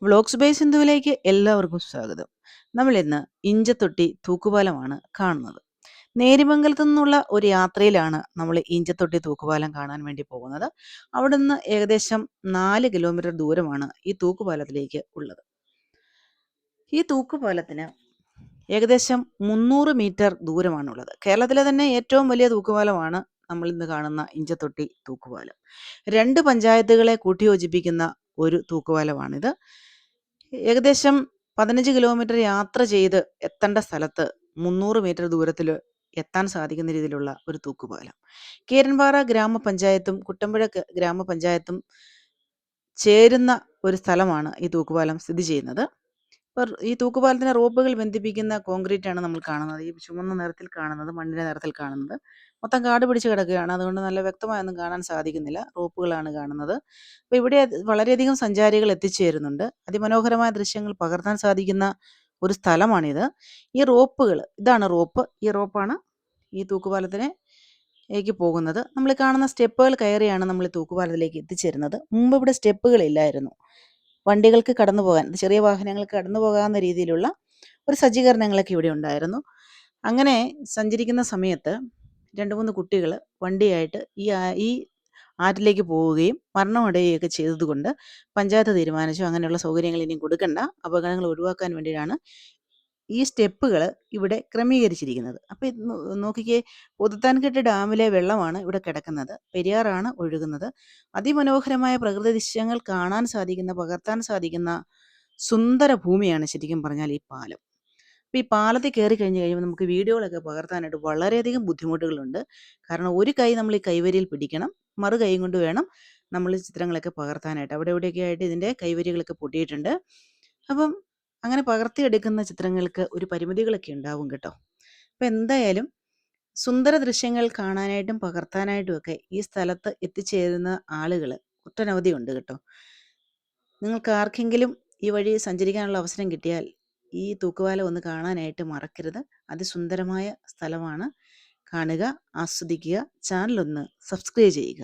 Vlogs by സിന്ധുവിലേക്ക് എല്ലാവർക്കും സ്വാഗതം. നമ്മൾ ഇന്ന് ഇഞ്ചത്തൊട്ടി തൂക്കുപാലമാണ് കാണുന്നത്. നേരിമംഗലത്തു നിന്നുള്ള ഒരു യാത്രയിലാണ് നമ്മൾ ഇഞ്ചത്തൊട്ടി തൂക്കുപാലം കാണാൻ വേണ്ടി പോകുന്നത്. അവിടെ നിന്ന് ഏകദേശം 4 കിലോമീറ്റർ ദൂരമാണ് ഈ തൂക്കുപാലത്തിലേക്ക് ഉള്ളത്. ഈ തൂക്കുപാലത്തിന് ഏകദേശം 300 മീറ്റർ ദൂരമാണുള്ളത്. കേരളത്തിലെ തന്നെ ഏറ്റവും വലിയ തൂക്കുപാലമാണ് നമ്മൾ ഇന്ന് കാണുന്ന ഇഞ്ചത്തൊട്ടി തൂക്കുപാലം. 2 പഞ്ചായത്തുകളെ കൂട്ടിയോജിപ്പിക്കുന്ന ഒരു തൂക്കുപാലമാണിത്. ഏകദേശം 15 കിലോമീറ്റർ യാത്ര ചെയ്ത് എത്തേണ്ട സ്ഥലത്ത് 300 മീറ്റർ ദൂരത്തിൽ എത്താൻ സാധിക്കുന്ന രീതിയിലുള്ള ഒരു തൂക്കുപാലം. കീരൻപാറ ഗ്രാമപഞ്ചായത്തും കുട്ടമ്പുഴ ഗ്രാമപഞ്ചായത്തും ചേരുന്ന ഒരു സ്ഥലമാണ് ഈ തൂക്കുപാലം സ്ഥിതി ചെയ്യുന്നത്. ഈ തൂക്കുപാലത്തിന് റോപ്പുകൾ ബന്ധിപ്പിക്കുന്ന കോൺക്രീറ്റ് ആണ് നമ്മൾ കാണുന്നത്. ഈ ചുവന്ന നിറത്തിൽ കാണുന്നത്, മണ്ണിന്റെ നിറത്തിൽ കാണുന്നത് മൊത്തം കാട് പിടിച്ച് കിടക്കുകയാണ്. അതുകൊണ്ട് നല്ല വ്യക്തമായൊന്നും കാണാൻ സാധിക്കുന്നില്ല. റോപ്പുകളാണ് കാണുന്നത്. അപ്പോൾ ഇവിടെ വളരെയധികം സഞ്ചാരികൾ എത്തിച്ചേരുന്നുണ്ട്. അതിമനോഹരമായ ദൃശ്യങ്ങൾ പകർത്താൻ സാധിക്കുന്ന ഒരു സ്ഥലമാണിത്. ഈ റോപ്പുകൾ, ഇതാണ് റോപ്പ്. ഈ റോപ്പാണ് ഈ തൂക്കുപാലത്തിലേക്ക് പോകുന്നത്. നമ്മൾ കാണുന്ന സ്റ്റെപ്പുകൾ കയറിയാണ് നമ്മൾ ഈ തൂക്കുപാലത്തിലേക്ക് എത്തിച്ചേരുന്നത്. മുമ്പ് ഇവിടെ സ്റ്റെപ്പുകളില്ലായിരുന്നു. വണ്ടികൾക്ക് കടന്നു പോകാൻ, ചെറിയ വാഹനങ്ങൾക്ക് കടന്നു പോകാവുന്ന രീതിയിലുള്ള ഒരു സജ്ജീകരണങ്ങളൊക്കെ ഇവിടെ ഉണ്ടായിരുന്നു. അങ്ങനെ സഞ്ചരിക്കുന്ന സമയത്ത് 2-3 കുട്ടികൾ വണ്ടിയായിട്ട് ഈ ആറ്റിലേക്ക് പോവുകയും മരണമടയുകയൊക്കെ ചെയ്തതുകൊണ്ട് പഞ്ചായത്ത് തീരുമാനിച്ചു അങ്ങനെയുള്ള സൗകര്യങ്ങൾ ഇനി കൊടുക്കണ്ട, അപകടങ്ങൾ ഒഴിവാക്കാൻ വേണ്ടിയാണ് ഈ സ്റ്റെപ്പുകൾ ഇവിടെ ക്രമീകരിച്ചിരിക്കുന്നത്. അപ്പോൾ നോക്കിക്കേ, പുതുത്താൻകെട്ട് ഡാമിലെ വെള്ളമാണ് ഇവിടെ കിടക്കുന്നത്. പെരിയാറാണ് ഒഴുകുന്നത്. അതിമനോഹരമായ പ്രകൃതി ദൃശ്യങ്ങൾ കാണാൻ സാധിക്കുന്ന, പകർത്താൻ സാധിക്കുന്ന സുന്ദര ഭൂമിയാണ് ശരിക്കും പറഞ്ഞാൽ ഈ പാലം. അപ്പോൾ ഈ പാലത്തിൽ കയറി കഴിഞ്ഞ് കഴിയുമ്പോൾ നമുക്ക് വീഡിയോകളൊക്കെ പകർത്താനായിട്ട് വളരെയധികം ബുദ്ധിമുട്ടുകളുണ്ട്. കാരണം ഒരു കൈ നമ്മൾ ഈ കൈവരിയിൽ പിടിക്കണം, മറു കൈ കൊണ്ട് വേണം നമ്മൾ ചിത്രങ്ങളൊക്കെ പകർത്താനായിട്ട്. അവിടെ ഇവിടെയൊക്കെ ആയിട്ട് ഇതിൻ്റെ കൈവരികളൊക്കെ പൊട്ടിയിട്ടുണ്ട്. അപ്പം അങ്ങനെ പകർത്തിയെടുക്കുന്ന ചിത്രങ്ങൾക്ക് ഒരു പരിമിതികളൊക്കെ ഉണ്ടാവും കേട്ടോ. അപ്പം എന്തായാലും സുന്ദര ദൃശ്യങ്ങൾ കാണാനായിട്ടും പകർത്താനായിട്ടും ഒക്കെ ഈ സ്ഥലത്ത് എത്തിച്ചേരുന്ന ആളുകൾ ഒട്ടനവധി ഉണ്ട് കേട്ടോ. നിങ്ങൾക്ക് ആർക്കെങ്കിലും ഈ വഴി സഞ്ചരിക്കാനുള്ള അവസരം കിട്ടിയാൽ ഈ തൂക്കുപാലം ഒന്ന് കാണാനായിട്ട് മറക്കരുത്. അതിസുന്ദരമായ സ്ഥലമാണ്. കാണുക, ആസ്വദിക്കുക. ചാനൽ ഒന്ന് സബ്സ്ക്രൈബ് ചെയ്യുക.